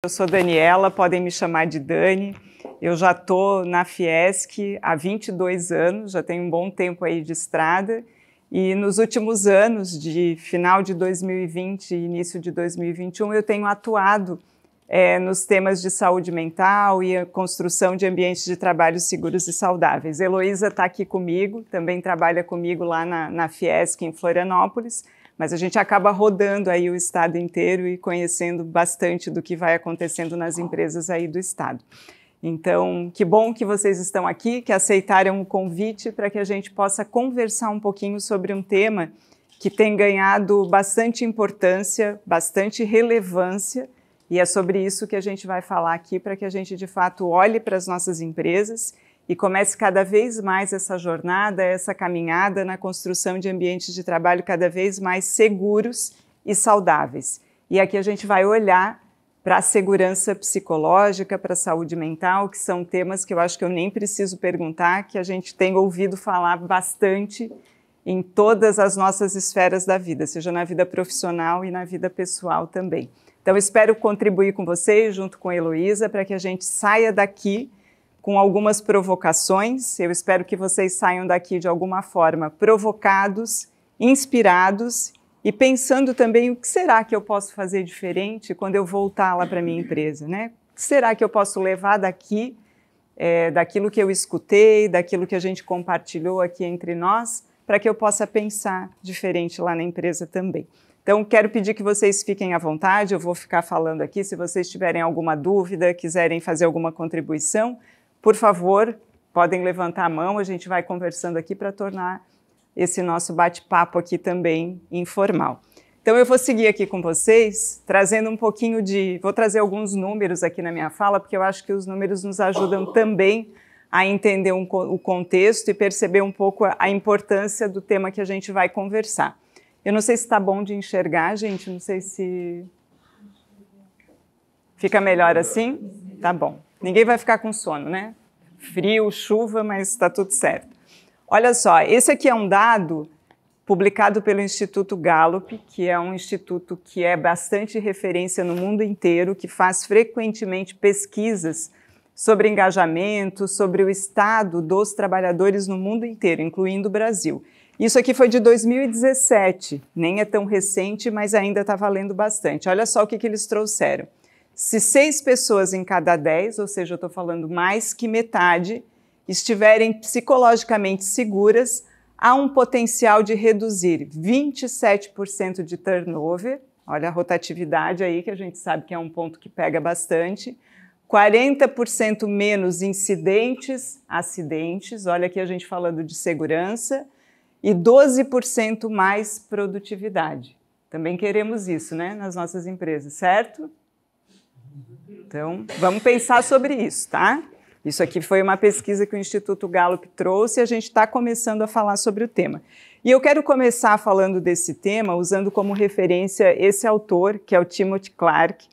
Eu sou Daniela, podem me chamar de Dani. Eu já estou na Fiesc há 22 anos, já tenho um bom tempo aí de estrada. E nos últimos anos, de final de 2020 e início de 2021, eu tenho atuado nos temas de saúde mental e a construção de ambientes de trabalho seguros e saudáveis. Heloísa está aqui comigo, também trabalha comigo lá na Fiesc, em Florianópolis, mas a gente acaba rodando aí o estado inteiro e conhecendo bastante do que vai acontecendo nas empresas aí do estado. Então, que bom que vocês estão aqui, que aceitaram o convite para que a gente possa conversar um pouquinho sobre um tema que tem ganhado bastante importância, bastante relevância, e é sobre isso que a gente vai falar aqui, para que a gente, de fato, olhe para as nossas empresas e comece cada vez mais essa jornada, essa caminhada na construção de ambientes de trabalho cada vez mais seguros e saudáveis. E aqui a gente vai olhar para a segurança psicológica, para a saúde mental, que são temas que eu acho que eu nem preciso perguntar, que a gente tem ouvido falar bastante em todas as nossas esferas da vida, seja na vida profissional e na vida pessoal também. Então, espero contribuir com vocês, junto com a Heloísa, para que a gente saia daqui com algumas provocações. Eu espero que vocês saiam daqui de alguma forma provocados, inspirados e pensando também o que será que eu posso fazer diferente quando eu voltar lá para a minha empresa, né? O que será que eu posso levar daqui, daquilo que eu escutei, daquilo que a gente compartilhou aqui entre nós, para que eu possa pensar diferente lá na empresa também. Então, quero pedir que vocês fiquem à vontade, eu vou ficar falando aqui, se vocês tiverem alguma dúvida, quiserem fazer alguma contribuição, por favor, podem levantar a mão, a gente vai conversando aqui para tornar esse nosso bate-papo aqui também informal. Então, eu vou seguir aqui com vocês, trazendo um pouquinho vou trazer alguns números aqui na minha fala, porque eu acho que os números nos ajudam também a entender o contexto e perceber um pouco a importância do tema que a gente vai conversar. Eu não sei se está bom de enxergar, gente, não sei se fica melhor assim. Tá bom. Ninguém vai ficar com sono, né? Frio, chuva, mas está tudo certo. Olha só, esse aqui é um dado publicado pelo Instituto Gallup, que é um instituto que é bastante referência no mundo inteiro, que faz frequentemente pesquisas sobre engajamento, sobre o estado dos trabalhadores no mundo inteiro, incluindo o Brasil. Isso aqui foi de 2017, nem é tão recente, mas ainda está valendo bastante. Olha só o que eles trouxeram. Se 6 pessoas em cada 10, ou seja, eu estou falando mais que metade, estiverem psicologicamente seguras, há um potencial de reduzir 27% de turnover, olha a rotatividade aí, que a gente sabe que é um ponto que pega bastante, 40% menos acidentes, olha aqui a gente falando de segurança, e 12% mais produtividade. Também queremos isso, né, nas nossas empresas, certo? Então, vamos pensar sobre isso, tá? Isso aqui foi uma pesquisa que o Instituto Gallup trouxe e a gente está começando a falar sobre o tema. E eu quero começar falando desse tema usando como referência esse autor, que é o Timothy Clark.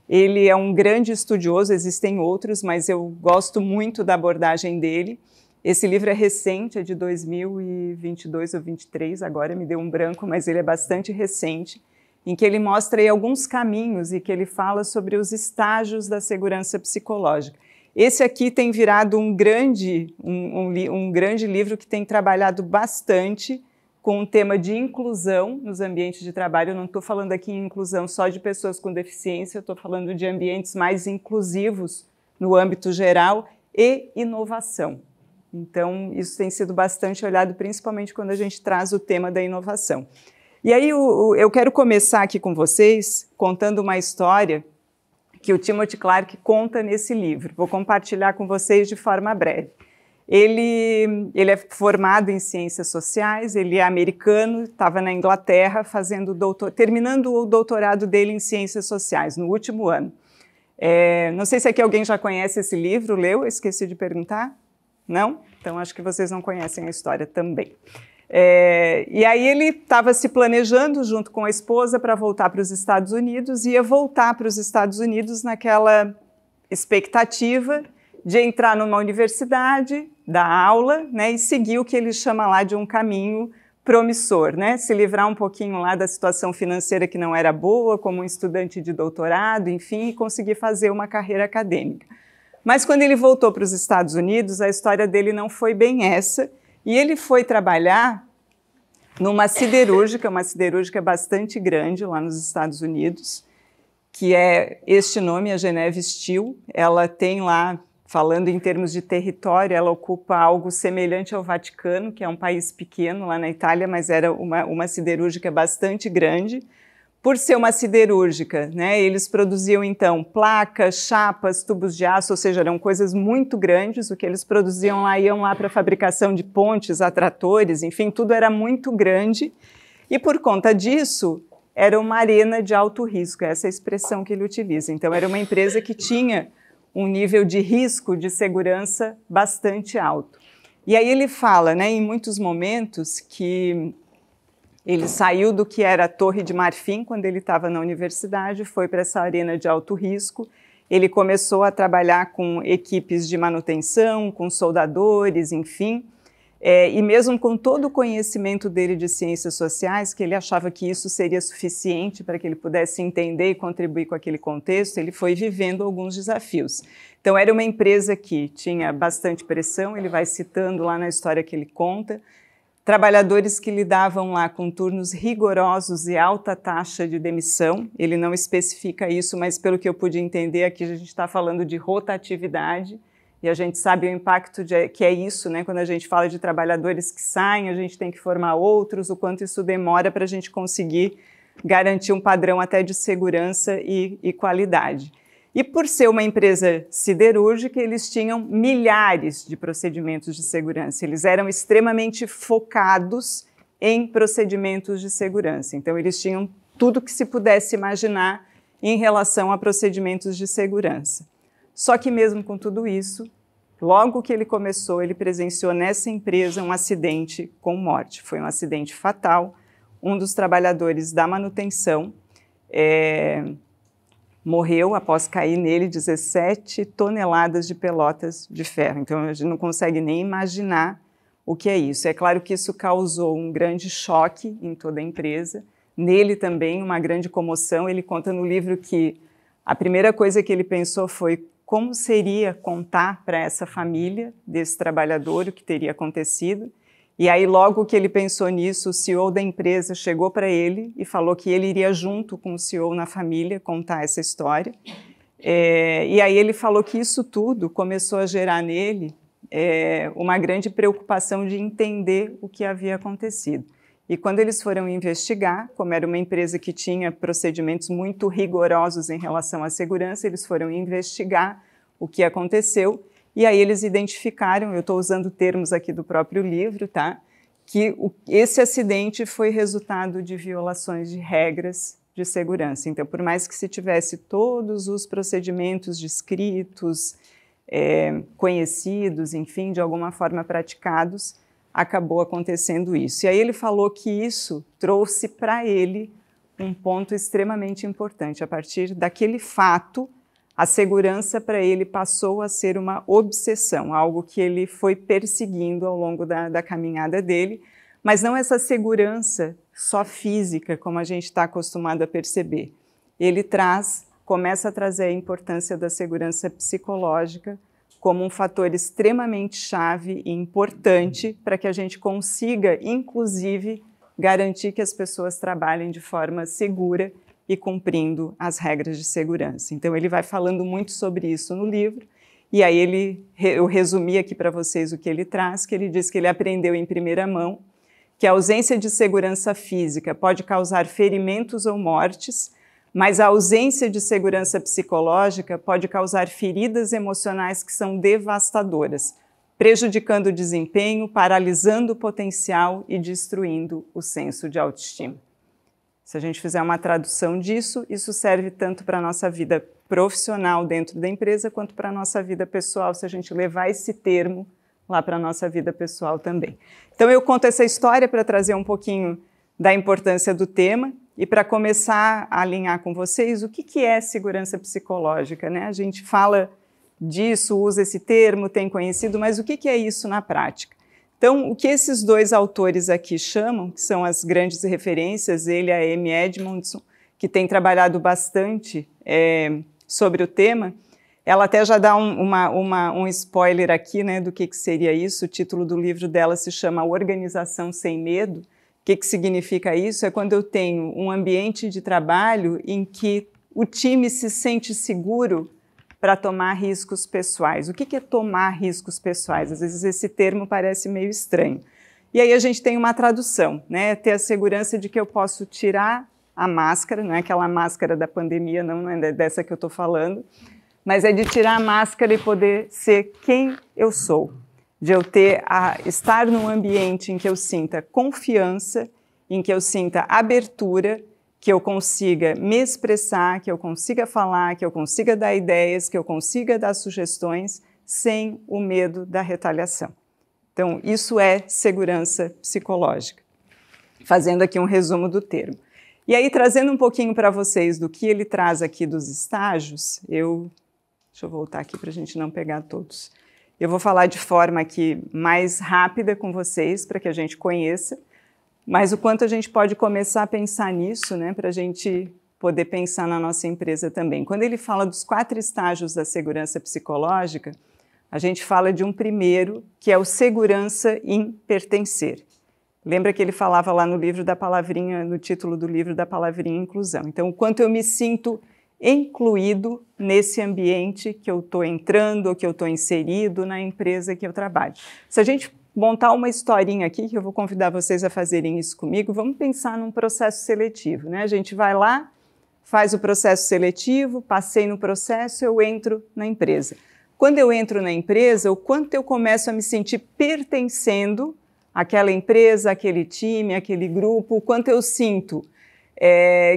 Ele é um grande estudioso, existem outros, mas eu gosto muito da abordagem dele. Esse livro é recente, é de 2022 ou 2023, agora me deu um branco, mas ele é bastante recente, em que ele mostra aí alguns caminhos e que ele fala sobre os estágios da segurança psicológica. Esse aqui tem virado um grande livro que tem trabalhado bastante com o tema de inclusão nos ambientes de trabalho. Eu não estou falando aqui em inclusão só de pessoas com deficiência, eu estou falando de ambientes mais inclusivos no âmbito geral e inovação. Então, isso tem sido bastante olhado, principalmente quando a gente traz o tema da inovação. E aí, eu quero começar aqui com vocês contando uma história que o Timothy Clark conta nesse livro. Vou compartilhar com vocês de forma breve. Ele é formado em ciências sociais, ele é americano, estava na Inglaterra terminando o doutorado dele em ciências sociais, no último ano. Não sei se aqui alguém já conhece esse livro, leu? Eu esqueci de perguntar. Não? Então, acho que vocês não conhecem a história também. E aí ele estava se planejando junto com a esposa para voltar para os Estados Unidos, ia voltar para os Estados Unidos naquela expectativa de entrar numa universidade, dar aula, né, e seguir o que ele chama lá de um caminho promissor, né? Se livrar um pouquinho lá da situação financeira que não era boa, como um estudante de doutorado, enfim, e conseguir fazer uma carreira acadêmica. Mas quando ele voltou para os Estados Unidos, a história dele não foi bem essa, e ele foi trabalhar numa siderúrgica, uma siderúrgica bastante grande lá nos Estados Unidos, que é este nome, a Geneve Steel. Ela tem lá, falando em termos de território, ela ocupa algo semelhante ao Vaticano, que é um país pequeno lá na Itália, mas era uma siderúrgica bastante grande. Por ser uma siderúrgica, né, eles produziam então placas, chapas, tubos de aço, ou seja, eram coisas muito grandes. O que eles produziam lá iam lá para a fabricação de pontes, atratores, enfim, tudo era muito grande. E por conta disso, era uma arena de alto risco, essa é a expressão que ele utiliza. Então, era uma empresa que tinha um nível de risco de segurança bastante alto. E aí ele fala, né, em muitos momentos, que ele saiu do que era a Torre de Marfim, quando ele estava na universidade, foi para essa arena de alto risco. Ele começou a trabalhar com equipes de manutenção, com soldadores, enfim, e mesmo com todo o conhecimento dele de ciências sociais, que ele achava que isso seria suficiente para que ele pudesse entender e contribuir com aquele contexto, ele foi vivendo alguns desafios. Então, era uma empresa que tinha bastante pressão, ele vai citando lá na história que ele conta, trabalhadores que lidavam lá com turnos rigorosos e alta taxa de demissão. Ele não especifica isso, mas pelo que eu pude entender, aqui a gente está falando de rotatividade, e a gente sabe o impacto que é isso, né? Quando a gente fala de trabalhadores que saem, a gente tem que formar outros, o quanto isso demora para a gente conseguir garantir um padrão até de segurança e qualidade. E por ser uma empresa siderúrgica, eles tinham milhares de procedimentos de segurança. Eles eram extremamente focados em procedimentos de segurança. Então, eles tinham tudo que se pudesse imaginar em relação a procedimentos de segurança. Só que mesmo com tudo isso, logo que ele começou, ele presenciou nessa empresa um acidente com morte. Foi um acidente fatal. Um dos trabalhadores da manutenção morreu após cair nele 17 toneladas de pelotas de ferro. Então, a gente não consegue nem imaginar o que é isso. É claro que isso causou um grande choque em toda a empresa, nele também uma grande comoção. Ele conta no livro que a primeira coisa que ele pensou foi como seria contar para essa família desse trabalhador o que teria acontecido. E aí, logo que ele pensou nisso, o CEO da empresa chegou para ele e falou que ele iria junto com o CEO na família contar essa história. E aí ele falou que isso tudo começou a gerar nele uma grande preocupação de entender o que havia acontecido. E quando eles foram investigar, como era uma empresa que tinha procedimentos muito rigorosos em relação à segurança, eles foram investigar o que aconteceu. E aí eles identificaram, eu estou usando termos aqui do próprio livro, tá? Que esse acidente foi resultado de violações de regras de segurança. Então, por mais que se tivesse todos os procedimentos descritos, conhecidos, enfim, de alguma forma praticados, acabou acontecendo isso. E aí ele falou que isso trouxe para ele um ponto extremamente importante. A partir daquele fato, a segurança para ele passou a ser uma obsessão, algo que ele foi perseguindo ao longo da caminhada dele, mas não essa segurança só física, como a gente está acostumado a perceber. Ele começa a trazer a importância da segurança psicológica como um fator extremamente chave e importante para que a gente consiga, inclusive, garantir que as pessoas trabalhem de forma segura e cumprindo as regras de segurança. Então, ele vai falando muito sobre isso no livro, e aí eu resumi aqui para vocês o que ele traz, que ele diz que ele aprendeu em primeira mão que a ausência de segurança física pode causar ferimentos ou mortes, mas a ausência de segurança psicológica pode causar feridas emocionais que são devastadoras, prejudicando o desempenho, paralisando o potencial e destruindo o senso de autoestima. Se a gente fizer uma tradução disso, isso serve tanto para a nossa vida profissional dentro da empresa, quanto para a nossa vida pessoal, se a gente levar esse termo lá para a nossa vida pessoal também. Então eu conto essa história para trazer um pouquinho da importância do tema e para começar a alinhar com vocês o que é segurança psicológica, né? A gente fala disso, usa esse termo, tem conhecido, mas o que é isso na prática? Então, o que esses dois autores aqui chamam, que são as grandes referências, ele e a Amy Edmondson, que tem trabalhado bastante sobre o tema, ela até já dá um spoiler aqui, né, do que seria isso. O título do livro dela se chama Organização Sem Medo. O que significa isso? É quando eu tenho um ambiente de trabalho em que o time se sente seguro para tomar riscos pessoais. O que é tomar riscos pessoais? Às vezes esse termo parece meio estranho. E aí a gente tem uma tradução, né? Ter a segurança de que eu posso tirar a máscara, não é aquela máscara da pandemia, não é dessa que eu estou falando, mas é de tirar a máscara e poder ser quem eu sou, de eu estar num ambiente em que eu sinta confiança, em que eu sinta abertura, que eu consiga me expressar, que eu consiga falar, que eu consiga dar ideias, que eu consiga dar sugestões sem o medo da retaliação. Então, isso é segurança psicológica. Fazendo aqui um resumo do termo. E aí, trazendo um pouquinho para vocês do que ele traz aqui dos estágios, deixa eu voltar aqui para a gente não pegar todos. Eu vou falar de forma aqui mais rápida com vocês, para que a gente conheça, mas o quanto a gente pode começar a pensar nisso, né, para a gente poder pensar na nossa empresa também. Quando ele fala dos 4 estágios da segurança psicológica, a gente fala de um primeiro, que é o segurança em pertencer. Lembra que ele falava lá no livro da palavrinha, no título do livro da palavrinha inclusão. Então, o quanto eu me sinto incluído nesse ambiente que eu estou entrando, ou que eu estou inserido na empresa que eu trabalho. Se a gente montar uma historinha aqui, que eu vou convidar vocês a fazerem isso comigo, vamos pensar num processo seletivo, né? A gente vai lá, faz o processo seletivo, passei no processo, eu entro na empresa. Quando eu entro na empresa, o quanto eu começo a me sentir pertencendo àquela empresa, àquele time, àquele grupo, o quanto eu sinto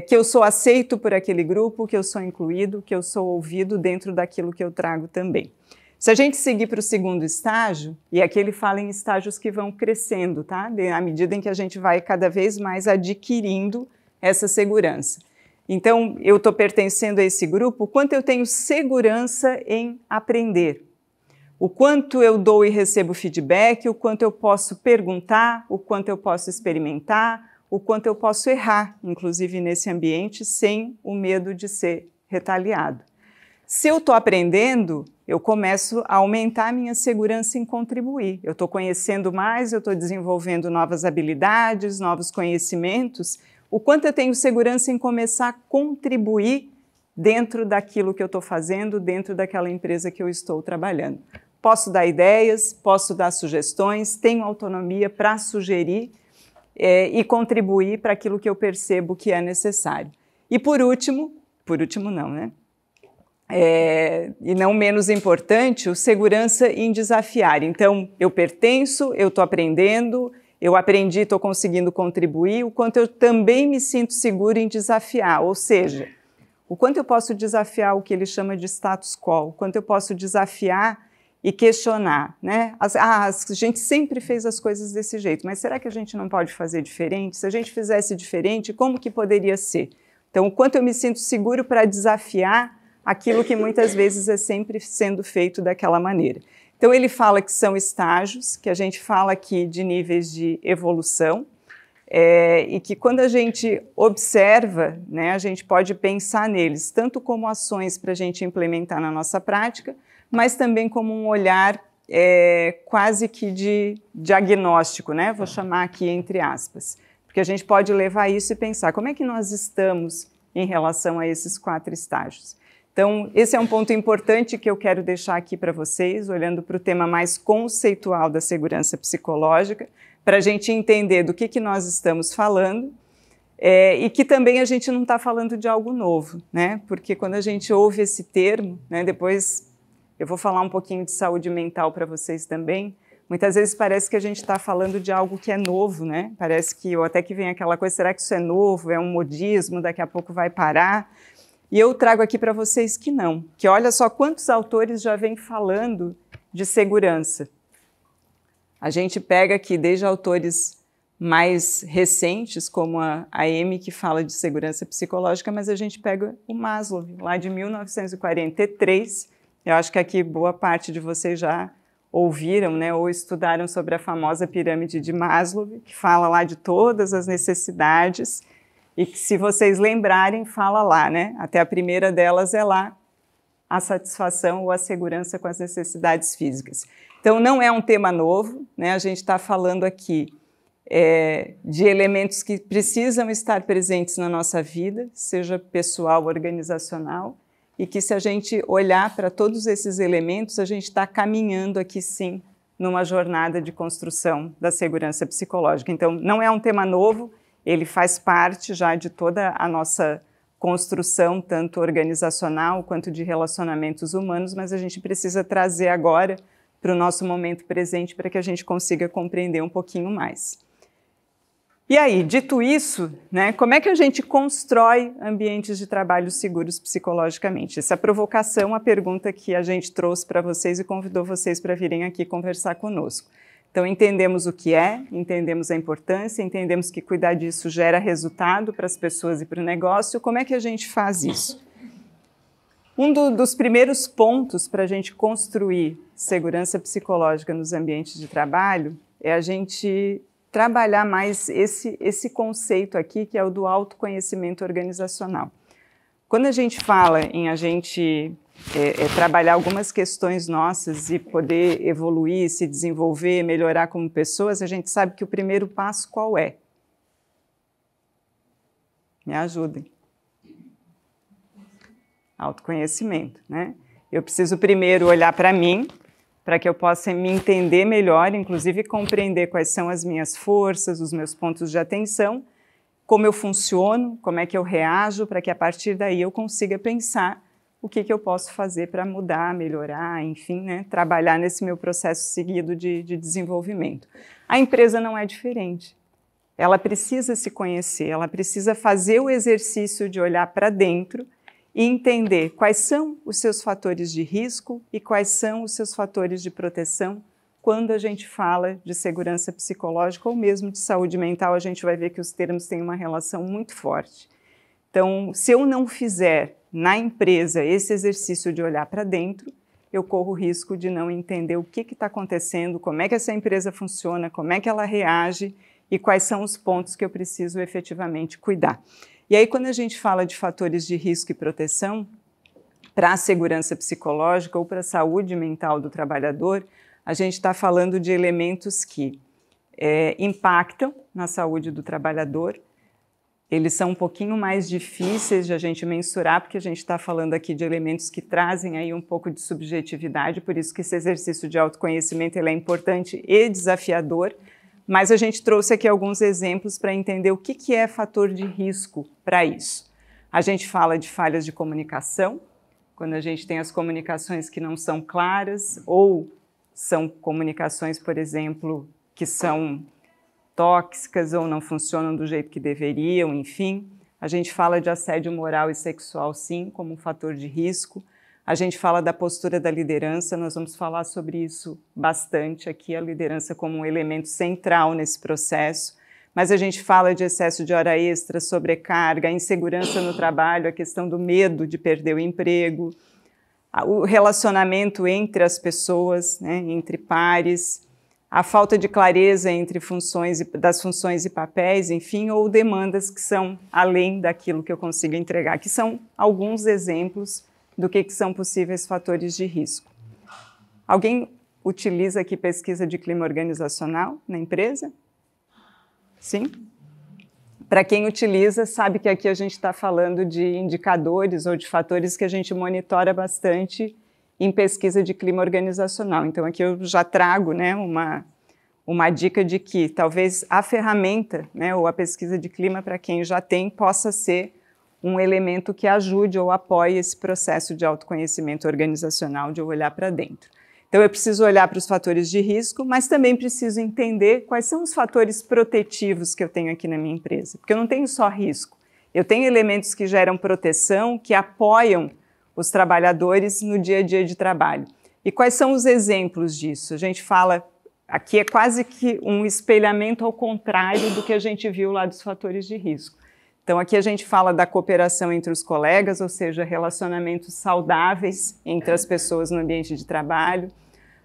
que eu sou aceito por aquele grupo, que eu sou incluído, que eu sou ouvido dentro daquilo que eu trago também. Se a gente seguir para o segundo estágio, e aqui ele fala em estágios que vão crescendo, tá? À medida em que a gente vai cada vez mais adquirindo essa segurança. Então, eu estou pertencendo a esse grupo, o quanto eu tenho segurança em aprender, o quanto eu dou e recebo feedback, o quanto eu posso perguntar, o quanto eu posso experimentar, o quanto eu posso errar, inclusive nesse ambiente, sem o medo de ser retaliado. Se eu estou aprendendo, eu começo a aumentar a minha segurança em contribuir. Eu estou conhecendo mais, eu estou desenvolvendo novas habilidades, novos conhecimentos. O quanto eu tenho segurança em começar a contribuir dentro daquilo que eu estou fazendo, dentro daquela empresa que eu estou trabalhando. Posso dar ideias, posso dar sugestões, tenho autonomia para sugerir e contribuir para aquilo que eu percebo que é necessário. E por último não, né? E não menos importante, o segurança em desafiar. Então, eu pertenço, eu estou aprendendo, eu aprendi, estou conseguindo contribuir, o quanto eu também me sinto seguro em desafiar, ou seja, o quanto eu posso desafiar o que ele chama de status quo, o quanto eu posso desafiar e questionar, né? A gente sempre fez as coisas desse jeito, mas será que a gente não pode fazer diferente? Se a gente fizesse diferente, como que poderia ser? Então, o quanto eu me sinto seguro para desafiar aquilo que muitas vezes é sempre sendo feito daquela maneira. Então, ele fala que são estágios, que a gente fala aqui de níveis de evolução, e que quando a gente observa, né, a gente pode pensar neles, tanto como ações para a gente implementar na nossa prática, mas também como um olhar quase que de diagnóstico, né? Vou chamar aqui entre aspas, porque a gente pode levar isso e pensar como é que nós estamos em relação a esses 4 estágios. Então, esse é um ponto importante que eu quero deixar aqui para vocês, olhando para o tema mais conceitual da segurança psicológica, para a gente entender do que nós estamos falando, e que também a gente não está falando de algo novo, né? Porque quando a gente ouve esse termo, né, depois eu vou falar um pouquinho de saúde mental para vocês também, muitas vezes parece que a gente está falando de algo que é novo, né? Parece que, ou até que vem aquela coisa, será que isso é novo, é um modismo, daqui a pouco vai parar? E eu trago aqui para vocês que não, que olha só quantos autores já vêm falando de segurança. A gente pega aqui desde autores mais recentes, como a Amy, que fala de segurança psicológica, mas a gente pega o Maslow, lá de 1943. Eu acho que aqui boa parte de vocês já ouviram, né, ou estudaram sobre a famosa pirâmide de Maslow, que fala lá de todas as necessidades, e que, se vocês lembrarem, fala lá, né, até a primeira delas é lá, a satisfação ou a segurança com as necessidades físicas. Então, não é um tema novo, né, a gente está falando aqui de elementos que precisam estar presentes na nossa vida, seja pessoal, organizacional, e que, se a gente olhar para todos esses elementos, a gente está caminhando aqui, sim, numa jornada de construção da segurança psicológica. Então, não é um tema novo, ele faz parte já de toda a nossa construção, tanto organizacional quanto de relacionamentos humanos, mas a gente precisa trazer agora para o nosso momento presente para que a gente consiga compreender um pouquinho mais. E aí, dito isso, né, como é que a gente constrói ambientes de trabalho seguros psicologicamente? Essa provocação, a pergunta que a gente trouxe para vocês e convidou vocês para virem aqui conversar conosco. Então, entendemos o que é, entendemos a importância, entendemos que cuidar disso gera resultado para as pessoas e para o negócio. Como é que a gente faz isso? Dos primeiros pontos para a gente construir segurança psicológica nos ambientes de trabalho é a gente trabalhar mais esse conceito aqui, que é o do autoconhecimento organizacional. Quando a gente fala em a gente trabalhar algumas questões nossas e poder evoluir, se desenvolver, melhorar como pessoas, a gente sabe que o primeiro passo qual é? Me ajudem. Autoconhecimento, né? Eu preciso primeiro olhar para mim, para que eu possa me entender melhor, inclusive compreender quais são as minhas forças, os meus pontos de atenção, como eu funciono, como é que eu reajo, para que a partir daí eu consiga pensar o que eu posso fazer para mudar, melhorar, enfim, né, trabalhar nesse meu processo seguido de desenvolvimento. A empresa não é diferente. Ela precisa se conhecer, ela precisa fazer o exercício de olhar para dentro e entender quais são os seus fatores de risco e quais são os seus fatores de proteção. Quando a gente fala de segurança psicológica ou mesmo de saúde mental, a gente vai ver que os termos têm uma relação muito forte. Então, se eu não fizer na empresa esse exercício de olhar para dentro, eu corro o risco de não entender o que está acontecendo, como é que essa empresa funciona, como é que ela reage e quais são os pontos que eu preciso efetivamente cuidar. E aí, quando a gente fala de fatores de risco e proteção para a segurança psicológica ou para a saúde mental do trabalhador, a gente está falando de elementos que impactam na saúde do trabalhador. Eles são um pouquinho mais difíceis de a gente mensurar, porque a gente está falando aqui de elementos que trazem aí um pouco de subjetividade, por isso que esse exercício de autoconhecimento ele é importante e desafiador. Mas a gente trouxe aqui alguns exemplos para entender o que é fator de risco para isso. A gente fala de falhas de comunicação, quando a gente tem as comunicações que não são claras, ou são comunicações, por exemplo, que são tóxicas ou não funcionam do jeito que deveriam, enfim. A gente fala de assédio moral e sexual, sim, como um fator de risco. A gente fala da postura da liderança, nós vamos falar sobre isso bastante aqui, a liderança como um elemento central nesse processo, mas a gente fala de excesso de hora extra, sobrecarga, insegurança no trabalho, a questão do medo de perder o emprego, o relacionamento entre as pessoas, né, entre pares, a falta de clareza entre das funções e papéis, enfim, ou demandas que são além daquilo que eu consigo entregar, que são alguns exemplos do que são possíveis fatores de risco. Alguém utiliza aqui pesquisa de clima organizacional na empresa? Sim? Para quem utiliza, sabe que aqui a gente está falando de indicadores ou de fatores que a gente monitora bastante em pesquisa de clima organizacional. Então, aqui eu já trago, né, uma dica de que talvez a ferramenta, né, ou a pesquisa de clima, para quem já tem, possa ser um elemento que ajude ou apoie esse processo de autoconhecimento organizacional, de eu olhar para dentro. Então, eu preciso olhar para os fatores de risco, mas também preciso entender quais são os fatores protetivos que eu tenho aqui na minha empresa. Porque eu não tenho só risco, eu tenho elementos que geram proteção, que apoiam os trabalhadores no dia a dia de trabalho. E quais são os exemplos disso? A gente fala, aqui é quase que um espelhamento ao contrário do que a gente viu lá dos fatores de risco. Então, aqui a gente fala da cooperação entre os colegas, ou seja, relacionamentos saudáveis entre as pessoas no ambiente de trabalho,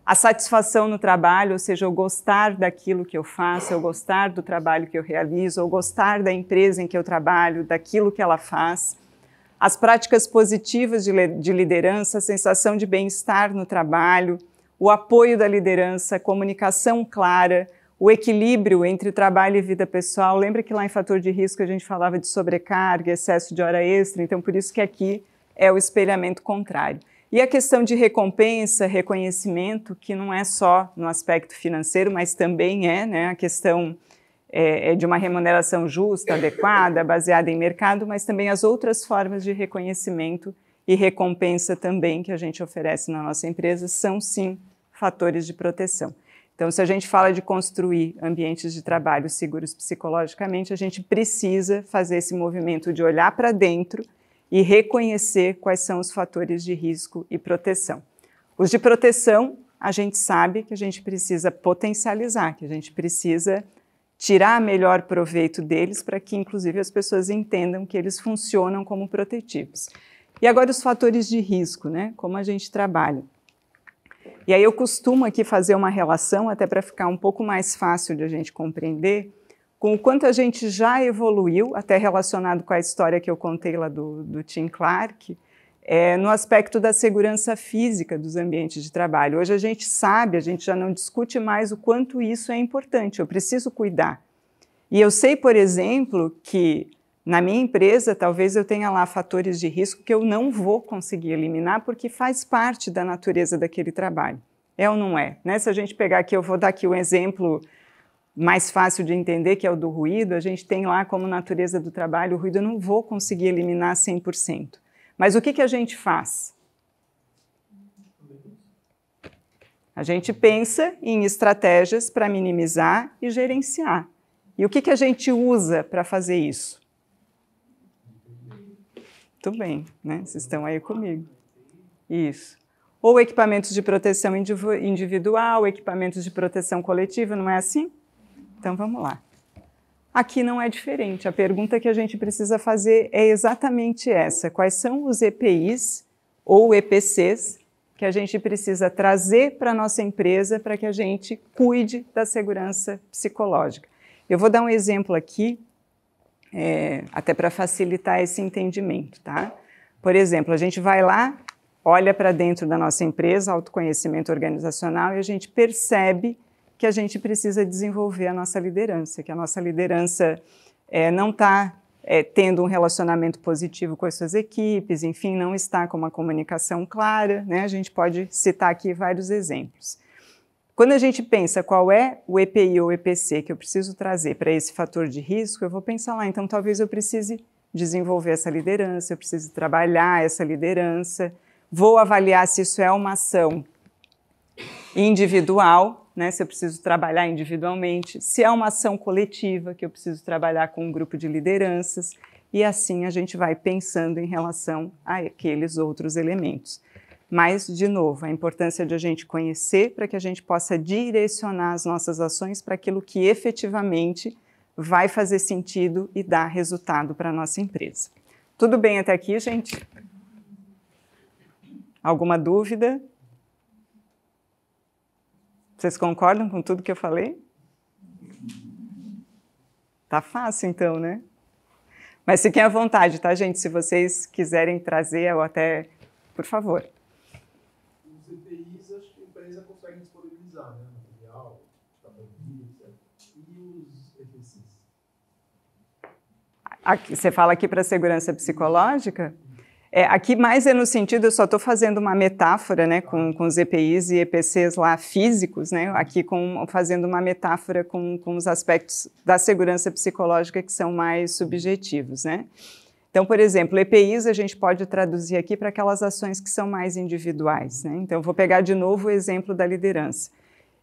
A satisfação no trabalho, ou seja, eu gostar daquilo que eu faço, eu gostar do trabalho que eu realizo, eu gostar da empresa em que eu trabalho, daquilo que ela faz. As práticas positivas de liderança, a sensação de bem-estar no trabalho, o apoio da liderança, a comunicação clara, o equilíbrio entre trabalho e vida pessoal. Lembra que lá em fator de risco a gente falava de sobrecarga, excesso de hora extra, então por isso que aqui é o espelhamento contrário. E a questão de recompensa, reconhecimento, que não é só no aspecto financeiro, mas também é, né, a questão de uma remuneração justa, adequada, baseada em mercado, mas também as outras formas de reconhecimento e recompensa também que a gente oferece na nossa empresa são, sim, fatores de proteção. Então, se a gente fala de construir ambientes de trabalho seguros psicologicamente, a gente precisa fazer esse movimento de olhar para dentro e reconhecer quais são os fatores de risco e proteção. Os de proteção, a gente sabe que a gente precisa potencializar, que a gente precisa tirar melhor proveito deles para que, inclusive, as pessoas entendam que eles funcionam como protetivos. E agora os fatores de risco, né? Como a gente trabalha. E aí eu costumo aqui fazer uma relação, até para ficar um pouco mais fácil de a gente compreender, com o quanto a gente já evoluiu, até relacionado com a história que eu contei lá do Tim Clark, no aspecto da segurança física dos ambientes de trabalho. Hoje a gente sabe, a gente já não discute mais o quanto isso é importante, eu preciso cuidar. E eu sei, por exemplo, que na minha empresa talvez eu tenha lá fatores de risco que eu não vou conseguir eliminar porque faz parte da natureza daquele trabalho. É ou não é? Né? Se a gente pegar aqui, eu vou dar aqui um exemplo mais fácil de entender, que é o do ruído. A gente tem lá como natureza do trabalho, o ruído eu não vou conseguir eliminar 100%. Mas o que a gente faz? A gente pensa em estratégias para minimizar e gerenciar. E o que a gente usa para fazer isso? Muito bem, né? Vocês estão aí comigo. Isso. Ou equipamentos de proteção individual, equipamentos de proteção coletiva, não é assim? Então vamos lá. Aqui não é diferente. A pergunta que a gente precisa fazer é exatamente essa. Quais são os EPIs ou EPCs que a gente precisa trazer para a nossa empresa para que a gente cuide da segurança psicológica? Eu vou dar um exemplo aqui, até para facilitar esse entendimento, tá? Por exemplo, a gente vai lá, olha para dentro da nossa empresa, autoconhecimento organizacional, e a gente percebe que a gente precisa desenvolver a nossa liderança, que a nossa liderança não está tendo um relacionamento positivo com as suas equipes, enfim, não está com uma comunicação clara, né? A gente pode citar aqui vários exemplos. Quando a gente pensa qual é o EPI ou EPC que eu preciso trazer para esse fator de risco, eu vou pensar lá, então talvez eu precise desenvolver essa liderança, eu preciso trabalhar essa liderança, vou avaliar se isso é uma ação individual, né, se eu preciso trabalhar individualmente, se é uma ação coletiva, que eu preciso trabalhar com um grupo de lideranças, e assim a gente vai pensando em relação a aqueles outros elementos. Mas, de novo, a importância de a gente conhecer para que a gente possa direcionar as nossas ações para aquilo que efetivamente vai fazer sentido e dar resultado para a nossa empresa. Tudo bem até aqui, gente? Alguma dúvida? Vocês concordam com tudo que eu falei? Tá fácil, então, né? Mas fiquem à vontade, tá, gente? Se vocês quiserem trazer, ou até, por favor. Os EPIs, acho que a empresa consegue disponibilizar, né? Material, etc. E os EPCs? Você fala aqui para segurança psicológica? Aqui mais é no sentido, eu só estou fazendo uma metáfora, né, com os EPIs e EPCs lá físicos, né, aqui fazendo uma metáfora com os aspectos da segurança psicológica que são mais subjetivos, né. Então, por exemplo, EPIs a gente pode traduzir aqui para aquelas ações que são mais individuais, né. Então, eu vou pegar de novo o exemplo da liderança.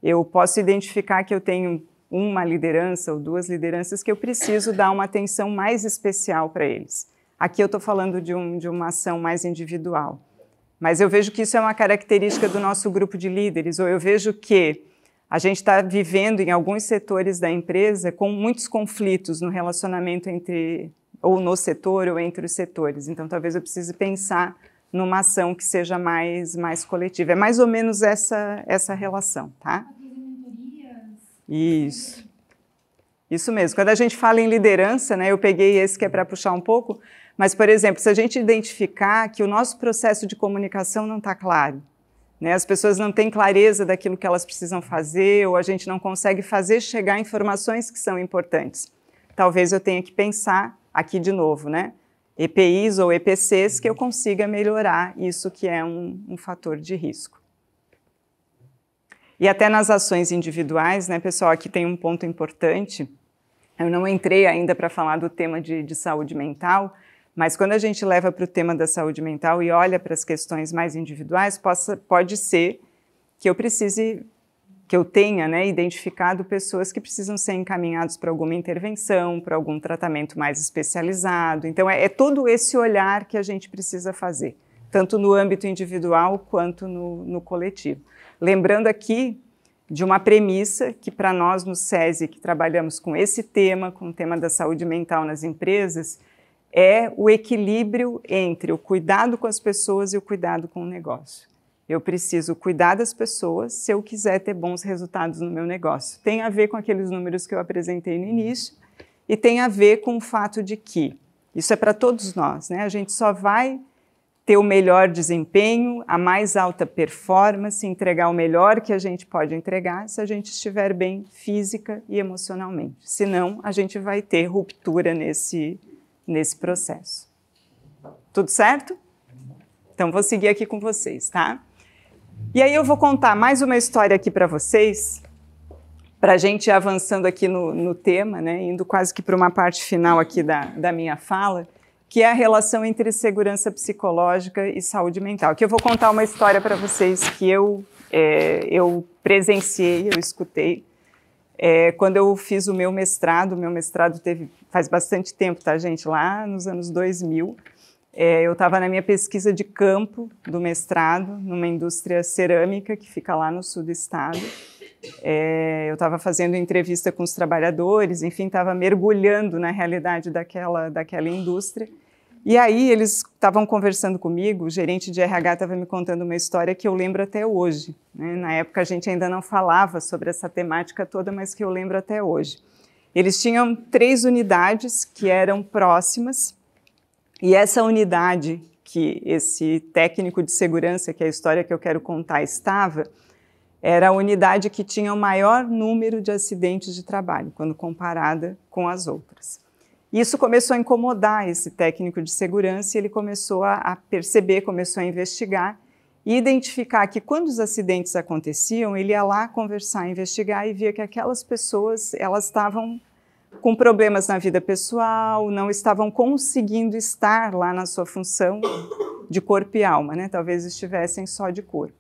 Eu posso identificar que eu tenho uma liderança ou duas lideranças que eu preciso dar uma atenção mais especial para eles. Aqui eu estou falando de uma ação mais individual, mas eu vejo que isso é uma característica do nosso grupo de líderes, ou eu vejo que a gente está vivendo em alguns setores da empresa com muitos conflitos no relacionamento ou no setor ou entre os setores, então talvez eu precise pensar numa ação que seja mais coletiva. É mais ou menos essa relação, tá? Isso mesmo. Quando a gente fala em liderança, né, eu peguei esse que é para puxar um pouco, mas, por exemplo, se a gente identificar que o nosso processo de comunicação não está claro, né, as pessoas não têm clareza daquilo que elas precisam fazer, ou a gente não consegue fazer chegar informações que são importantes, talvez eu tenha que pensar aqui de novo, né? EPIs ou EPCs que eu consiga melhorar isso que é um fator de risco. E até nas ações individuais, né, pessoal, aqui tem um ponto importante, eu não entrei ainda para falar do tema de saúde mental, mas quando a gente leva para o tema da saúde mental e olha para as questões mais individuais, pode ser que eu tenha, né, identificado pessoas que precisam ser encaminhadas para alguma intervenção, para algum tratamento mais especializado. Então, é todo esse olhar que a gente precisa fazer, tanto no âmbito individual quanto no coletivo. Lembrando aqui de uma premissa que para nós no SESI, que trabalhamos com esse tema, com o tema da saúde mental nas empresas, é o equilíbrio entre o cuidado com as pessoas e o cuidado com o negócio. Eu preciso cuidar das pessoas se eu quiser ter bons resultados no meu negócio. Tem a ver com aqueles números que eu apresentei no início e tem a ver com o fato de que, isso é para todos nós, né? A gente só vai ter o melhor desempenho, a mais alta performance, entregar o melhor que a gente pode entregar se a gente estiver bem física e emocionalmente. Senão, a gente vai ter ruptura nesse processo. Tudo certo? Então, vou seguir aqui com vocês, tá? E aí eu vou contar mais uma história aqui para vocês, para a gente ir avançando aqui no tema, né, indo quase que para uma parte final aqui da minha fala, que é a relação entre segurança psicológica e saúde mental. Aqui eu vou contar uma história para vocês que eu presenciei, eu escutei, quando eu fiz o meu mestrado faz bastante tempo, tá, gente? Lá nos anos 2000, eu estava na minha pesquisa de campo do mestrado, numa indústria cerâmica que fica lá no sul do estado. Eu estava fazendo entrevista com os trabalhadores, enfim, estava mergulhando na realidade daquela indústria. E aí eles estavam conversando comigo, o gerente de RH estava me contando uma história que eu lembro até hoje, né? Na época a gente ainda não falava sobre essa temática toda, mas que eu lembro até hoje. Eles tinham 3 unidades que eram próximas, e essa unidade que esse técnico de segurança, que é a história que eu quero contar, estava, era a unidade que tinha o maior número de acidentes de trabalho, quando comparada com as outras. Isso começou a incomodar esse técnico de segurança e ele começou a perceber, começou a investigar e identificar que quando os acidentes aconteciam, ele ia lá conversar, investigar e via que aquelas pessoas, elas estavam com problemas na vida pessoal, não estavam conseguindo estar lá na sua função de corpo e alma, né? Talvez estivessem só de corpo.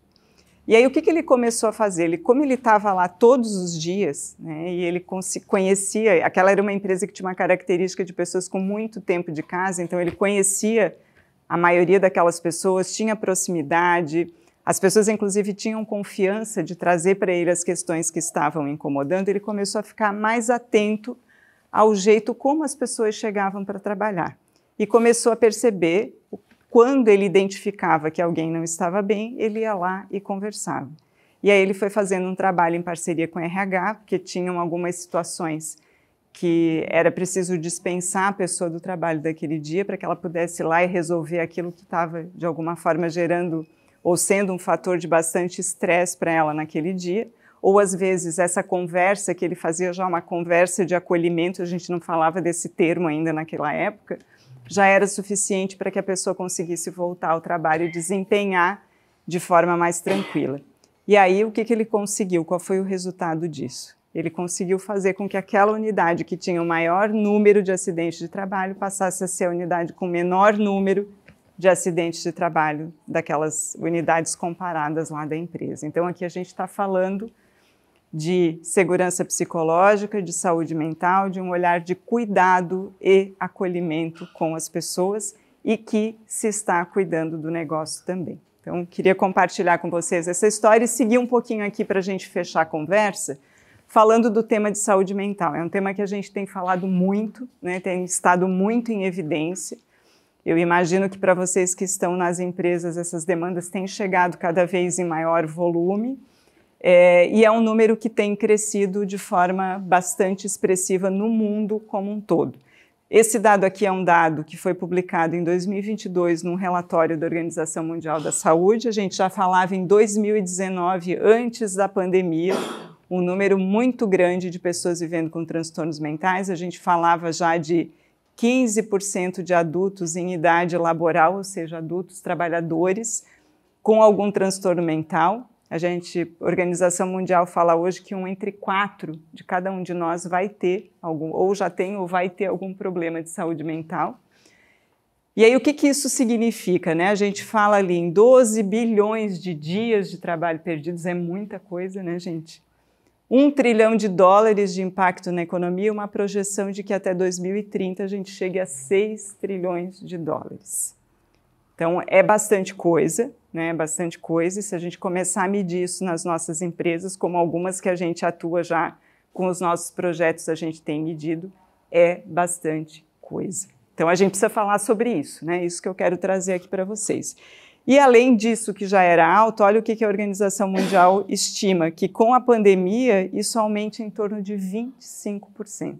E aí o que ele começou a fazer? Como ele estava lá todos os dias, né, e ele conhecia, aquela era uma empresa que tinha uma característica de pessoas com muito tempo de casa, então ele conhecia a maioria daquelas pessoas, tinha proximidade, as pessoas inclusive tinham confiança de trazer para ele as questões que estavam incomodando, ele começou a ficar mais atento ao jeito como as pessoas chegavam para trabalhar. E começou a perceber, quando ele identificava que alguém não estava bem, ele ia lá e conversava. E aí ele foi fazendo um trabalho em parceria com a RH, porque tinham algumas situações que era preciso dispensar a pessoa do trabalho daquele dia para que ela pudesse ir lá e resolver aquilo que estava, de alguma forma, gerando ou sendo um fator de bastante estresse para ela naquele dia. Ou, às vezes, essa conversa que ele fazia já uma conversa de acolhimento, a gente não falava desse termo ainda naquela época, já era suficiente para que a pessoa conseguisse voltar ao trabalho e desempenhar de forma mais tranquila. E aí, o que ele conseguiu? Qual foi o resultado disso? Ele conseguiu fazer com que aquela unidade que tinha o maior número de acidentes de trabalho passasse a ser a unidade com o menor número de acidentes de trabalho daquelas unidades comparadas lá da empresa. Então, aqui a gente está falando de segurança psicológica, de saúde mental, de um olhar de cuidado e acolhimento com as pessoas e que se está cuidando do negócio também. Então, queria compartilhar com vocês essa história e seguir um pouquinho aqui para a gente fechar a conversa, falando do tema de saúde mental. É um tema que a gente tem falado muito, né, tem estado muito em evidência, Eu imagino que para vocês que estão nas empresas, essas demandas têm chegado cada vez em maior volume, e é um número que tem crescido de forma bastante expressiva no mundo como um todo. Esse dado aqui é um dado que foi publicado em 2022 num relatório da Organização Mundial da Saúde. A gente já falava em 2019, antes da pandemia, um número muito grande de pessoas vivendo com transtornos mentais. A gente falava já de 15% de adultos em idade laboral, ou seja, adultos trabalhadores com algum transtorno mental. A Organização Mundial fala hoje que 1 entre 4 de cada um de nós vai ter algum, ou já tem ou vai ter algum problema de saúde mental. E aí o que isso significa, né? A gente fala ali em 12 bilhões de dias de trabalho perdidos, é muita coisa, né, gente? $1 trilhão de impacto na economia, uma projeção de que até 2030 a gente chegue a 6 trilhões de dólares. Então, é bastante coisa, né? Bastante coisa, e se a gente começar a medir isso nas nossas empresas, como algumas que a gente atua já com os nossos projetos, a gente tem medido, é bastante coisa. Então, a gente precisa falar sobre isso, né? Isso que eu quero trazer aqui para vocês. E além disso, que já era alto, olha o que a Organização Mundial estima, que com a pandemia isso aumenta em torno de 25%.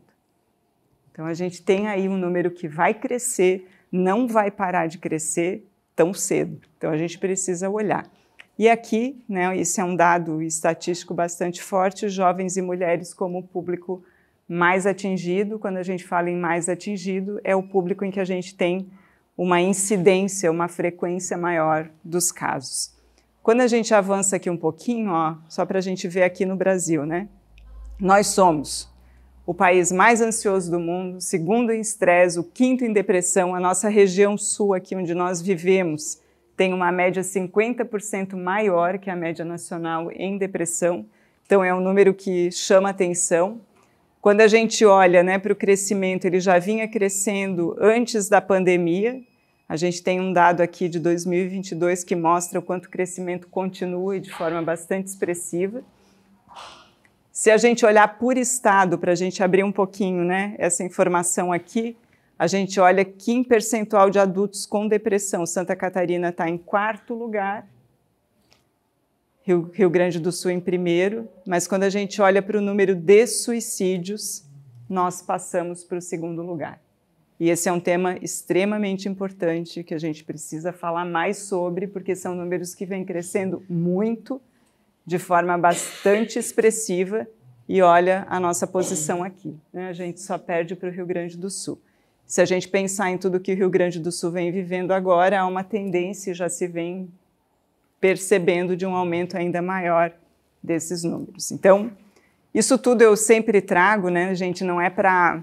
Então a gente tem aí um número que vai crescer, não vai parar de crescer tão cedo. Então a gente precisa olhar. E aqui, né, esse é um dado estatístico bastante forte, jovens e mulheres como o público mais atingido. Quando a gente fala em mais atingido, é o público em que a gente tem uma incidência, uma frequência maior dos casos. Quando a gente avança aqui um pouquinho, ó, só para a gente ver aqui no Brasil, né? Nós somos o país mais ansioso do mundo, segundo em estresse, o quinto em depressão. A nossa região sul, aqui onde nós vivemos, tem uma média 50% maior que a média nacional em depressão. Então é um número que chama atenção. Quando a gente olha, né, para o crescimento, ele já vinha crescendo antes da pandemia. A gente tem um dado aqui de 2022 que mostra o quanto o crescimento continua e de forma bastante expressiva. Se a gente olhar por estado, para a gente abrir um pouquinho, né, essa informação aqui, a gente olha que em percentual de adultos com depressão, Santa Catarina está em 4º lugar, Rio Grande do Sul em 1º, mas quando a gente olha para o número de suicídios, nós passamos para o 2º lugar. E esse é um tema extremamente importante que a gente precisa falar mais sobre, porque são números que vêm crescendo muito, de forma bastante expressiva, e olha a nossa posição aqui, né? A gente só perde para o Rio Grande do Sul. Se a gente pensar em tudo que o Rio Grande do Sul vem vivendo agora, há uma tendência, já se vem percebendo de um aumento ainda maior desses números. Então, isso tudo eu sempre trago, né, gente, não é para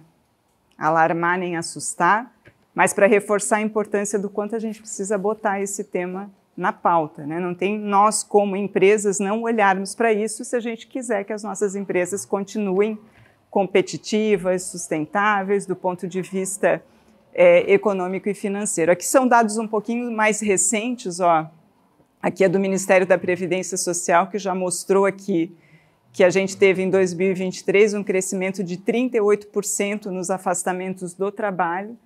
alarmar nem assustar, mas para reforçar a importância do quanto a gente precisa botar esse tema na pauta, né? Não tem nós, como empresas, não olharmos para isso se a gente quiser que as nossas empresas continuem competitivas, sustentáveis, do ponto de vista econômico e financeiro. Aqui são dados um pouquinho mais recentes, ó. Aqui é do Ministério da Previdência Social, que já mostrou aqui que a gente teve em 2023 um crescimento de 38% nos afastamentos do trabalho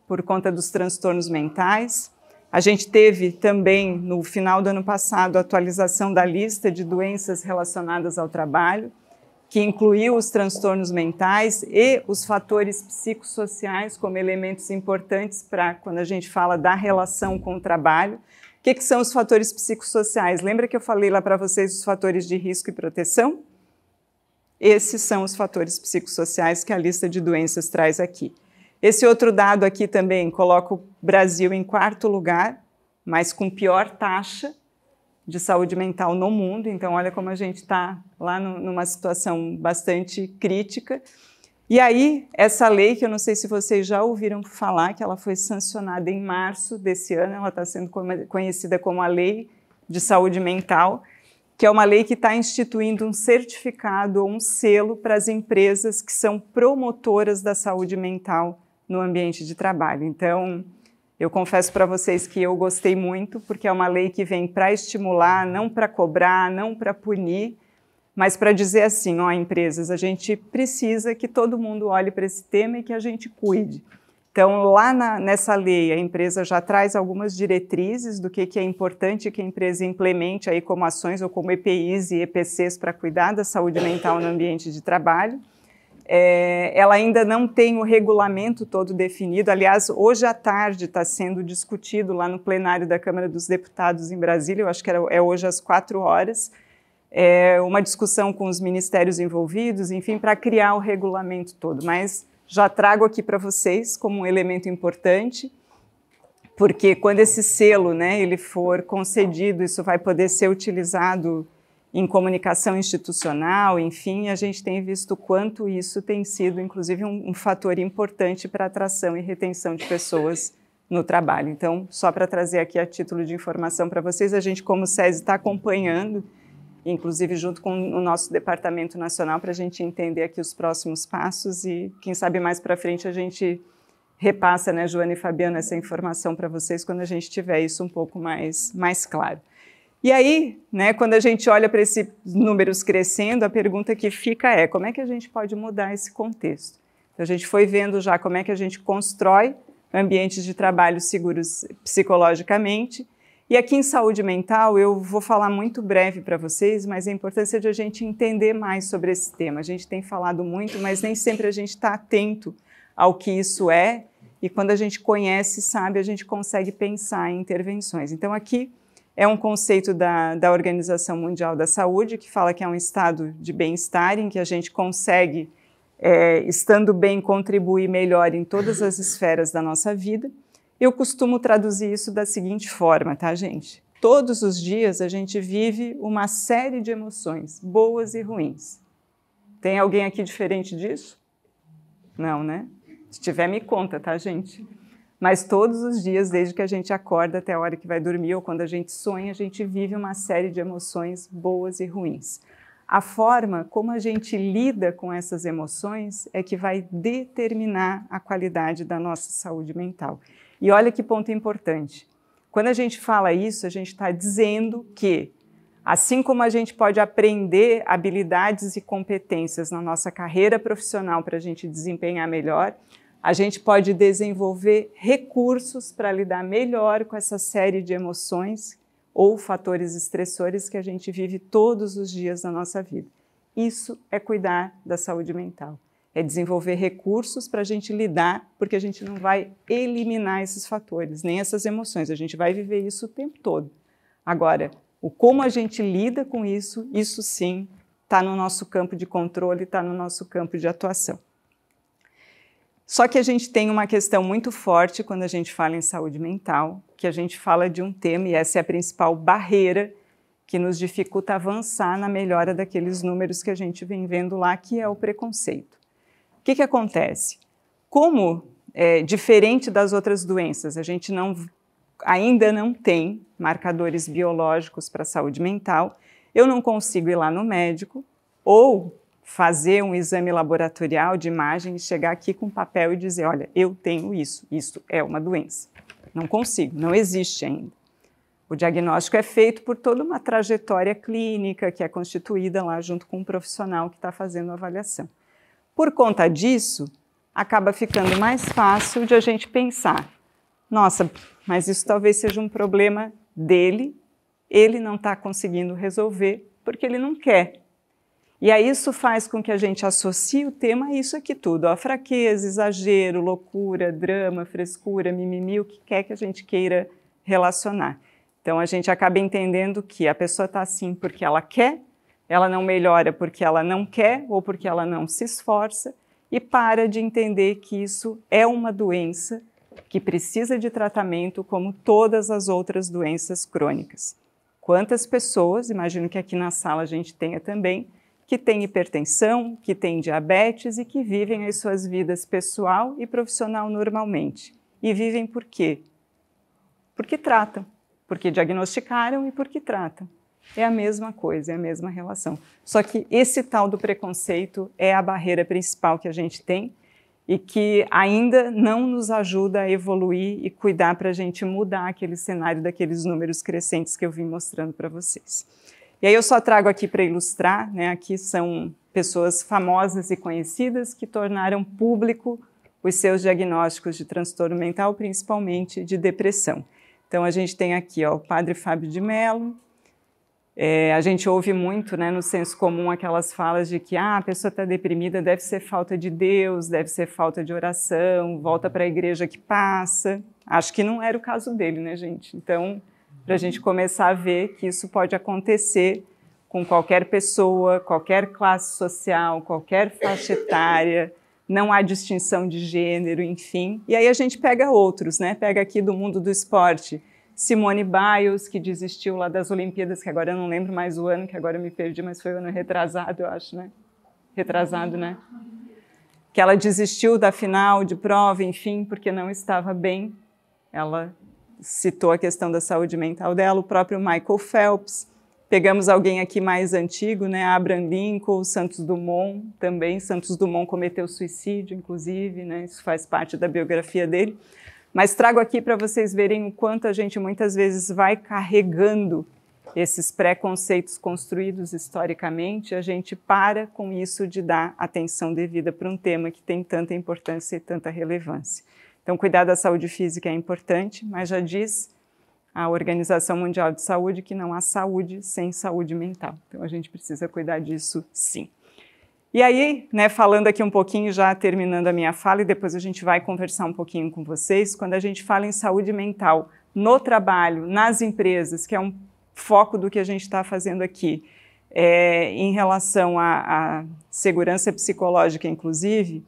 por conta dos transtornos mentais. A gente teve também, no final do ano passado, a atualização da lista de doenças relacionadas ao trabalho, que incluiu os transtornos mentais e os fatores psicossociais como elementos importantes para quando a gente fala da relação com o trabalho. O que são os fatores psicossociais? Lembra que eu falei lá para vocês os fatores de risco e proteção? Esses são os fatores psicossociais que a lista de doenças traz aqui. Esse outro dado aqui também coloca o Brasil em 4º lugar, mas com pior taxa de saúde mental no mundo. Então, olha como a gente está lá numa situação bastante crítica. E aí, essa lei, que eu não sei se vocês já ouviram falar, que ela foi sancionada em março desse ano, ela está sendo conhecida como a Lei de Saúde Mental, que é uma lei que está instituindo um certificado ou um selo para as empresas que são promotoras da saúde mental no ambiente de trabalho. Então, eu confesso para vocês que eu gostei muito, porque é uma lei que vem para estimular, não para cobrar, não para punir, mas para dizer assim, ó, empresas, a gente precisa que todo mundo olhe para esse tema e que a gente cuide. Então, lá nessa lei, a empresa já traz algumas diretrizes do que é importante que a empresa implemente aí como ações ou como EPIs e EPCs para cuidar da saúde mental no ambiente de trabalho. Ela ainda não tem o regulamento todo definido. Aliás, hoje à tarde está sendo discutido lá no plenário da Câmara dos Deputados em Brasília, eu acho que é hoje às 4 horas, uma discussão com os ministérios envolvidos, enfim, para criar o regulamento todo. Mas já trago aqui para vocês como um elemento importante, porque quando esse selo, né, ele for concedido, isso vai poder ser utilizado em comunicação institucional, enfim, a gente tem visto quanto isso tem sido, inclusive, um fator importante para a atração e retenção de pessoas no trabalho. Então, só para trazer aqui a título de informação para vocês, a gente, como SESI, está acompanhando, inclusive junto com o nosso Departamento Nacional, para a gente entender aqui os próximos passos e, quem sabe, mais para frente a gente repassa, né, Joana e Fabiana, essa informação para vocês quando a gente tiver isso um pouco mais claro. E aí, né, quando a gente olha para esses números crescendo, a pergunta que fica é como é que a gente pode mudar esse contexto? Então, a gente foi vendo já como é que a gente constrói ambientes de trabalho seguros psicologicamente. E aqui em saúde mental, eu vou falar muito breve para vocês, mas a importância de a gente entender mais sobre esse tema. A gente tem falado muito, mas nem sempre a gente está atento ao que isso é, e quando a gente conhece, sabe, a gente consegue pensar em intervenções. Então, aqui é um conceito da Organização Mundial da Saúde, que fala que é um estado de bem-estar em que a gente consegue, estando bem, contribuir melhor em todas as esferas da nossa vida. Eu costumo traduzir isso da seguinte forma, tá, gente? Todos os dias a gente vive uma série de emoções, boas e ruins. Tem alguém aqui diferente disso? Não, né? Se tiver, me conta, tá, gente? Mas todos os dias, desde que a gente acorda até a hora que vai dormir ou quando a gente sonha, a gente vive uma série de emoções boas e ruins. A forma como a gente lida com essas emoções é que vai determinar a qualidade da nossa saúde mental. E olha que ponto importante. Quando a gente fala isso, a gente está dizendo que, assim como a gente pode aprender habilidades e competências na nossa carreira profissional para a gente desempenhar melhor, a gente pode desenvolver recursos para lidar melhor com essa série de emoções ou fatores estressores que a gente vive todos os dias na nossa vida. Isso é cuidar da saúde mental. É desenvolver recursos para a gente lidar, porque a gente não vai eliminar esses fatores, nem essas emoções, a gente vai viver isso o tempo todo. Agora, o como a gente lida com isso sim, está no nosso campo de controle, está no nosso campo de atuação. Só que a gente tem uma questão muito forte quando a gente fala em saúde mental, que a gente fala de um tema, e essa é a principal barreira que nos dificulta avançar na melhora daqueles números que a gente vem vendo lá, que é o preconceito. O que acontece? Como, diferente das outras doenças, a gente ainda não tem marcadores biológicos para a saúde mental, eu não consigo ir lá no médico ou fazer um exame laboratorial de imagem e chegar aqui com papel e dizer, olha, eu tenho isso é uma doença. Não consigo, não existe ainda. O diagnóstico é feito por toda uma trajetória clínica que é constituída lá junto com um profissional que está fazendo a avaliação. Por conta disso, acaba ficando mais fácil de a gente pensar, nossa, mas isso talvez seja um problema dele, ele não está conseguindo resolver porque ele não quer. E aí isso faz com que a gente associe o tema a isso aqui tudo, a fraqueza, exagero, loucura, drama, frescura, mimimi, o que quer que a gente queira relacionar. Então a gente acaba entendendo que a pessoa está assim porque ela quer, ela não melhora porque ela não quer ou porque ela não se esforça e para de entender que isso é uma doença que precisa de tratamento como todas as outras doenças crônicas. Quantas pessoas, imagino que aqui na sala a gente tenha também, que têm hipertensão, que têm diabetes e que vivem as suas vidas pessoal e profissional normalmente. E vivem por quê? Porque tratam, porque diagnosticaram e porque tratam. É a mesma coisa, é a mesma relação. Só que esse tal do preconceito é a barreira principal que a gente tem e que ainda não nos ajuda a evoluir e cuidar para a gente mudar aquele cenário daqueles números crescentes que eu vim mostrando para vocês. E aí eu só trago aqui para ilustrar, né? Aqui são pessoas famosas e conhecidas que tornaram público os seus diagnósticos de transtorno mental, principalmente de depressão. Então, a gente tem aqui o Padre Fábio de Mello. A gente ouve muito, né, no senso comum aquelas falas de que a pessoa está deprimida, deve ser falta de Deus, deve ser falta de oração, volta para a igreja que passa. Acho que não era o caso dele, né, gente? Então, para a gente começar a ver que isso pode acontecer com qualquer pessoa, qualquer classe social, qualquer faixa etária, não há distinção de gênero, enfim. E aí a gente pega outros, né? Pega aqui do mundo do esporte, Simone Biles, que desistiu lá das Olimpíadas, que agora eu não lembro mais o ano, que agora eu me perdi, mas foi o ano retrasado, eu acho, né? Retrasado, né? Que ela desistiu da final de prova, enfim, porque não estava bem. Ela citou a questão da saúde mental dela, o próprio Michael Phelps. Pegamos alguém aqui mais antigo, né? Abraham Lincoln, Santos Dumont também. Santos Dumont cometeu suicídio, inclusive, né? Isso faz parte da biografia dele. Mas trago aqui para vocês verem o quanto a gente muitas vezes vai carregando esses preconceitos construídos historicamente, a gente para com isso de dar atenção devida para um tema que tem tanta importância e tanta relevância. Então, cuidar da saúde física é importante, mas já diz a Organização Mundial de Saúde que não há saúde sem saúde mental. Então, a gente precisa cuidar disso, sim. E aí, né, falando aqui um pouquinho, já terminando a minha fala, e depois a gente vai conversar um pouquinho com vocês, quando a gente fala em saúde mental no trabalho, nas empresas, que é um foco do que a gente está fazendo aqui, em relação à segurança psicológica, inclusive,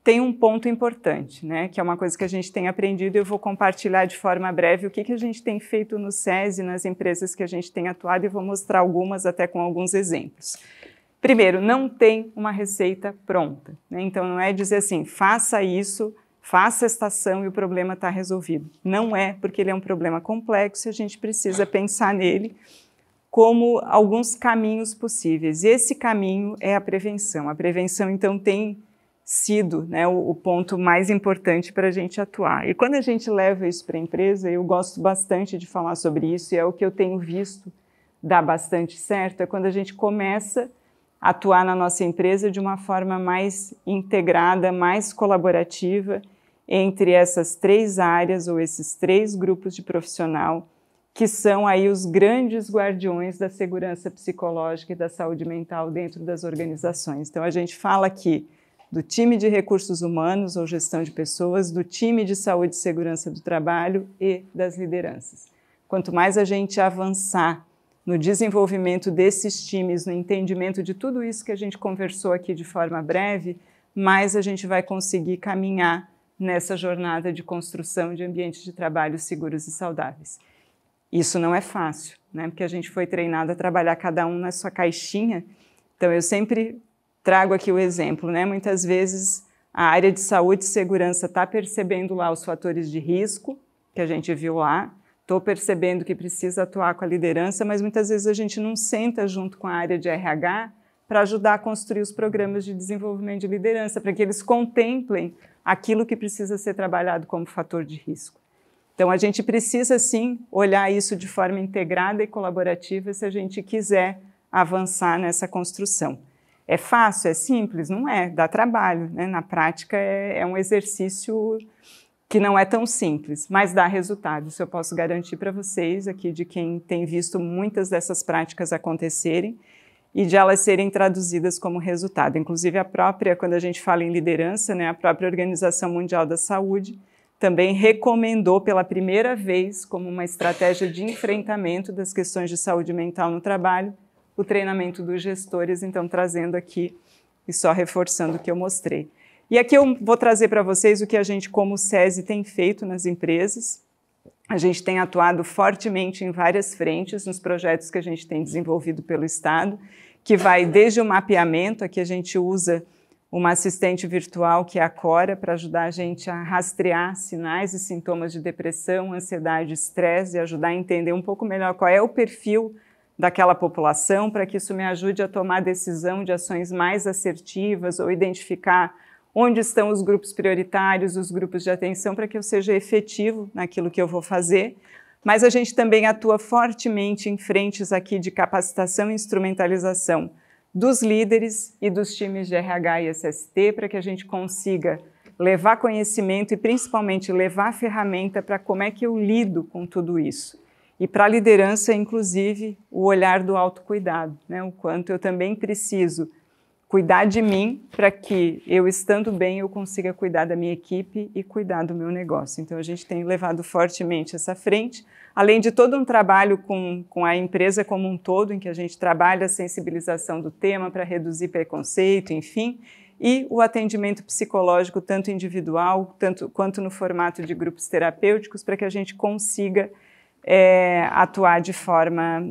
tem um ponto importante, né, que é uma coisa que a gente tem aprendido e eu vou compartilhar de forma breve o que a gente tem feito no SESI, nas empresas que a gente tem atuado, e vou mostrar algumas até com alguns exemplos. Primeiro, não tem uma receita pronta, né? Então não é dizer assim, faça isso, faça esta ação e o problema está resolvido. Não é, porque ele é um problema complexo e a gente precisa pensar nele como alguns caminhos possíveis. E esse caminho é a prevenção. A prevenção, então, tem sido, né, o ponto mais importante para a gente atuar. E quando a gente leva isso para a empresa, eu gosto bastante de falar sobre isso, e é o que eu tenho visto dar bastante certo, é quando a gente começa a atuar na nossa empresa de uma forma mais integrada, mais colaborativa entre essas três áreas ou esses três grupos de profissional que são aí os grandes guardiões da segurança psicológica e da saúde mental dentro das organizações. Então a gente fala aqui do time de recursos humanos ou gestão de pessoas, do time de saúde e segurança do trabalho e das lideranças. Quanto mais a gente avançar no desenvolvimento desses times, no entendimento de tudo isso que a gente conversou aqui de forma breve, mais a gente vai conseguir caminhar nessa jornada de construção de ambientes de trabalho seguros e saudáveis. Isso não é fácil, né? Porque a gente foi treinado a trabalhar cada um na sua caixinha. Então, eu sempre trago aqui o exemplo, né? Muitas vezes a área de saúde e segurança está percebendo lá os fatores de risco, que a gente viu lá, estou percebendo que precisa atuar com a liderança, mas muitas vezes a gente não senta junto com a área de RH para ajudar a construir os programas de desenvolvimento de liderança, para que eles contemplem aquilo que precisa ser trabalhado como fator de risco. Então, a gente precisa, sim, olhar isso de forma integrada e colaborativa se a gente quiser avançar nessa construção. É fácil? É simples? Não é, dá trabalho, né? Na prática, é um exercício que não é tão simples, mas dá resultado. Isso eu posso garantir para vocês aqui, de quem tem visto muitas dessas práticas acontecerem e de elas serem traduzidas como resultado. Inclusive, quando a gente fala em liderança, né, a própria Organização Mundial da Saúde também recomendou pela primeira vez, como uma estratégia de enfrentamento das questões de saúde mental no trabalho, o treinamento dos gestores, então trazendo aqui e só reforçando o que eu mostrei. E aqui eu vou trazer para vocês o que a gente, como SESI, tem feito nas empresas. A gente tem atuado fortemente em várias frentes nos projetos que a gente tem desenvolvido pelo Estado, que vai desde o mapeamento, aqui a gente usa uma assistente virtual, que é a Cora, para ajudar a gente a rastrear sinais e sintomas de depressão, ansiedade, estresse, e ajudar a entender um pouco melhor qual é o perfil daquela população, para que isso me ajude a tomar decisão de ações mais assertivas ou identificar onde estão os grupos prioritários, os grupos de atenção, para que eu seja efetivo naquilo que eu vou fazer. Mas a gente também atua fortemente em frentes aqui de capacitação e instrumentalização dos líderes e dos times de RH e SST, para que a gente consiga levar conhecimento e principalmente levar ferramenta para como é que eu lido com tudo isso. E para a liderança, inclusive, o olhar do autocuidado, né? O quanto eu também preciso cuidar de mim para que eu, estando bem, eu consiga cuidar da minha equipe e cuidar do meu negócio. Então, a gente tem levado fortemente essa frente, além de todo um trabalho com a empresa como um todo, em que a gente trabalha a sensibilização do tema para reduzir preconceito, enfim, e o atendimento psicológico, tanto individual quanto no formato de grupos terapêuticos, para que a gente consiga atuar de forma,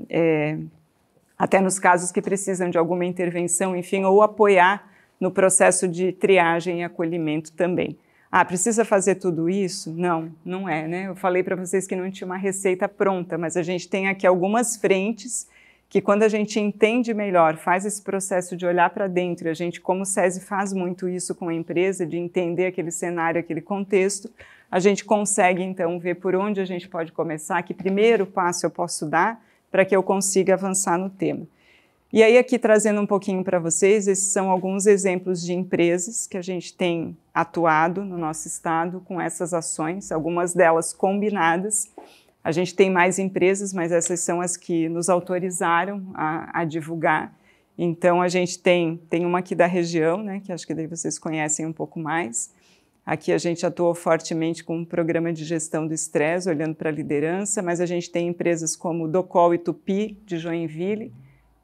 até nos casos que precisam de alguma intervenção, enfim, ou apoiar no processo de triagem e acolhimento também. Ah, precisa fazer tudo isso? Não, não é, né? Eu falei para vocês que não tinha uma receita pronta, mas a gente tem aqui algumas frentes que, quando a gente entende melhor, faz esse processo de olhar para dentro, e a gente, como o SESI, faz muito isso com a empresa, de entender aquele cenário, aquele contexto, a gente consegue, então, ver por onde a gente pode começar, que primeiro passo eu posso dar para que eu consiga avançar no tema. E aí, aqui, trazendo um pouquinho para vocês, esses são alguns exemplos de empresas que a gente tem atuado no nosso estado com essas ações, algumas delas combinadas. A gente tem mais empresas, mas essas são as que nos autorizaram a divulgar. Então, a gente tem uma aqui da região, né, que acho que daí vocês conhecem um pouco mais. Aqui a gente atuou fortemente com um programa de gestão do estresse, olhando para a liderança, mas a gente tem empresas como Docol e Tupi, de Joinville,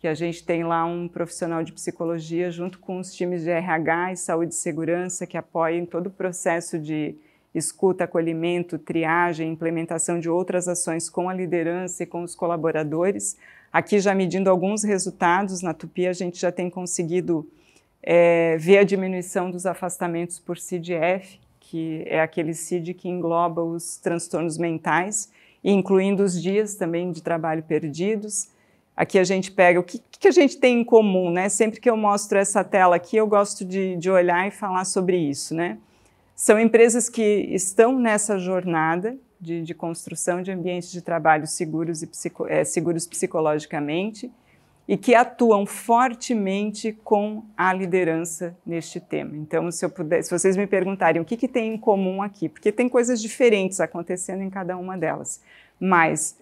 que a gente tem lá um profissional de psicologia junto com os times de RH e saúde e segurança que apoiam todo o processo de escuta, acolhimento, triagem, implementação de outras ações com a liderança e com os colaboradores. Aqui, já medindo alguns resultados, na Tupi a gente já tem conseguido ver a diminuição dos afastamentos por CID-F, que é aquele CID que engloba os transtornos mentais, incluindo os dias também de trabalho perdidos. Aqui a gente pega o que a gente tem em comum, né? Sempre que eu mostro essa tela aqui, eu gosto de olhar e falar sobre isso, né? São empresas que estão nessa jornada de construção de ambientes de trabalho seguros e seguros psicologicamente, e que atuam fortemente com a liderança neste tema. Então, se vocês me perguntarem o que tem em comum aqui, porque tem coisas diferentes acontecendo em cada uma delas, mas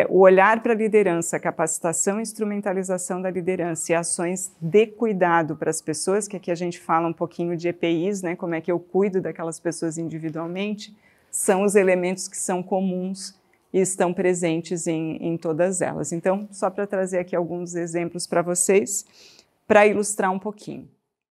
o olhar para a liderança, a capacitação e instrumentalização da liderança e ações de cuidado para as pessoas, que aqui a gente fala um pouquinho de EPIs, né, como é que eu cuido daquelas pessoas individualmente, são os elementos que são comuns e estão presentes em todas elas. Então, só para trazer aqui alguns exemplos para vocês, para ilustrar um pouquinho.